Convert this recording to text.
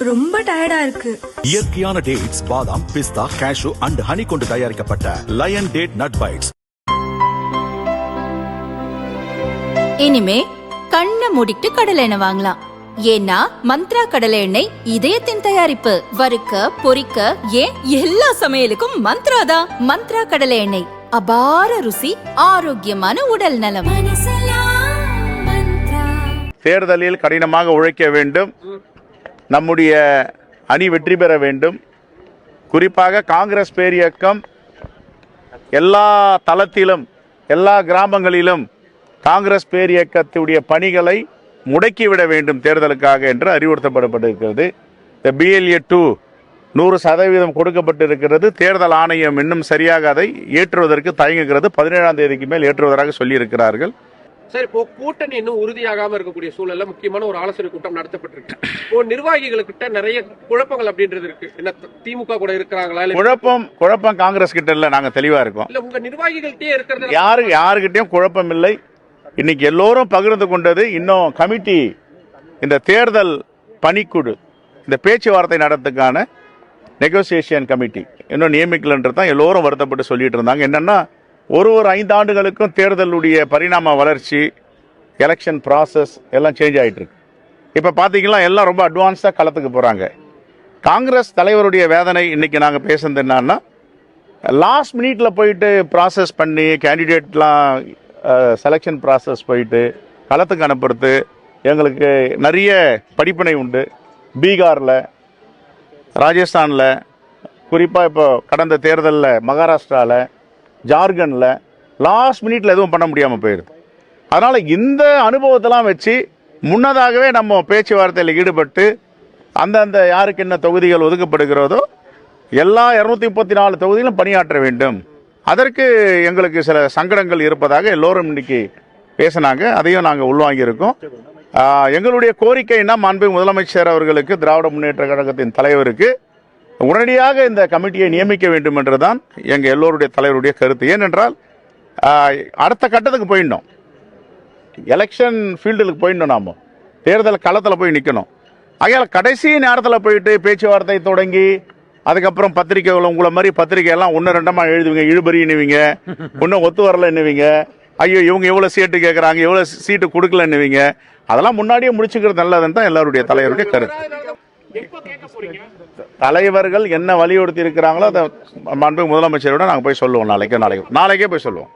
ரொம்ப டயர்டா இருக்கு. இயற்கையான டேட்ஸ், பாதாம், பிஸ்தா, கேஷு அண்ட் ஹனி கொண்டு தயாரிக்கப்பட்ட லயன் டேட் நட் பைட்ஸ். இனிமே கண்ணை மூடிட்டு கடலை எண்ணெய் வாங்கலாம். ஏன்னா மந்த்ரா கடலை எண்ணெய் இதயத்தின் தயாரிப்பு. வறுக்க, பொரிக்க, ஏன் எல்லா சமையலுக்கும் மந்த்ரா தான். மந்த்ரா கடலை எண்ணெய், அபார ருசி, ஆரோக்கியமான உடல் நலம். தேர்தலில் கடினமாக உழைக்க வேண்டும். நம்முடைய அணி வெற்றி பெற வேண்டும். குறிப்பாக காங்கிரஸ் பேரியக்கம் எல்லா தளத்திலும், எல்லா கிராமங்களிலும் காங்கிரஸ் பேரியக்கத்துடைய பணிகளை முடக்கிவிட வேண்டும் தேர்தலுக்காக என்று அறிவுறுத்தப்பட்டிருக்கிறது. இந்த BLA 2 100% கொடுக்கப்பட்டிருக்கிறது. தேர்தல் ஆணையம் இன்னும் சரியாக அதை ஏற்றுவதற்கு தயங்குகிறது. 17ஆம் தேதிக்கு மேல் ஏற்றுவதாக சொல்லியிருக்கிறார்கள். சார், இப்போ கூட்டணி இன்னும் உறுதியாகாம இருக்கக்கூடிய சூழல்ல முக்கியமான ஒரு ஆலோசனை கூட்டம் நடத்தப்பட்டிருக்கு. இப்போ நிர்வாகிகளுக்கிட்ட நிறைய குழப்பங்கள் அப்படின்றது இருக்கு. என்ன திமுக கூட இருக்கிறாங்களா? குழப்பம் காங்கிரஸ் கிட்ட இல்ல, நாங்க தெளிவா இருக்கோம். இல்ல, உங்க நிர்வாகிகள்கிட்டயே இருக்கிறது யாருகிட்டயும் குழப்பம் இல்லை. இன்னைக்கு எல்லோரும் பகிர்ந்து கொண்டது, இன்னும் கமிட்டி, இந்த தேர்தல் பணிக்குழு, இந்த பேச்சுவார்த்தை நடத்துக்கான நெகோசியேஷன் கமிட்டி இன்னும் நியமிக்கலன்றது தான் எல்லோரும் வருத்தப்பட்டு சொல்லிட்டு இருந்தாங்க. என்னன்னா, ஒரு 5 ஆண்டுகளுக்கும் தேர்தலுடைய பரிணாம வளர்ச்சி, எலெக்ஷன் ப்ராசஸ் எல்லாம் சேஞ்ச் ஆகிட்டு இருக்கு. இப்போ பார்த்தீங்கன்னா எல்லாம் ரொம்ப அட்வான்ஸாக களத்துக்கு போகிறாங்க. காங்கிரஸ் தலைவருடைய வேதனை இன்னைக்கு நாங்கள் பேசுறது என்னன்னா, லாஸ்ட் மினிட்ல போயிட்டு ப்ராசஸ் பண்ணி கேண்டிடேட்லாம் செலெக்ஷன் ப்ராசஸ் போயிட்டு களத்துக்கு அனுப்புறது எங்களுக்கு நிறைய படிப்பினை உண்டு. பீகாரில், ராஜஸ்தானில், குறிப்பாக இப்போ கடந்த தேர்தலில் மகாராஷ்டிராவில், ஜார்க்கண்டில் லாஸ்ட் மினிட்ல எதுவும் பண்ண முடியாமல் போயிடுது. அதனால் இந்த அனுபவத்தெல்லாம் வச்சு முன்னதாகவே நம்ம பேச்சுவார்த்தையில் ஈடுபட்டு அந்தந்த யாருக்கு என்ன தொகுதிகள் ஒதுக்கப்படுகிறதோ எல்லா 234 தொகுதியிலும் பணியாற்ற வேண்டும். அதற்கு எங்களுக்கு சில சங்கடங்கள் இருப்பதாக எல்லோரும் இன்னைக்கு பேசினாங்க. அதையும் நாங்கள் உள்வாங்கியிருக்கோம். எங்களுடைய கோரிக்கைன்னா, மாண்புமிகு முதலமைச்சர் அவர்களுக்கு, திராவிட முன்னேற்ற கழகத்தின் தலைவருக்கு உடனடியாக இந்த கமிட்டியை நியமிக்க வேண்டும் என்றுதான் எங்கள் எல்லோருடைய தலைவருடைய கருத்து. ஏனென்றால் அடுத்த கட்டத்துக்கு போயிடணும், எலெக்ஷன் ஃபீல்டுக்கு போயிடணும், நாம் தேர்தல் களத்தில் போய் நிற்கணும். ஆகையால் கடைசி நேரத்தில் போயிட்டு பேச்சுவார்த்தை தொடங்கி அதுக்கப்புறம் பத்திரிகைகள், உங்களை மாதிரி பத்திரிகையெல்லாம் 1-2 எழுதுவீங்க, இழுபறின்னுவீங்க, இன்னும் ஒத்து வரலன்னுவீங்க, ஐயோ இவங்க எவ்வளோ சீட்டு கேட்குறாங்க, எவ்வளோ சீட்டு கொடுக்கலன்னுவீங்க. அதெல்லாம் முன்னாடியே முடிச்சுக்கிறது நல்லதுன்னு தான் எல்லாருடைய தலைவருடைய கருத்து. தலைவர்கள் என்ன வலியுறுத்தி இருக்கிறாங்களோ அதை மாண்புமிகு முதலமைச்சரோட நாங்கள் போய் சொல்லுவோம். நாளைக்கே போய் சொல்லுவோம்.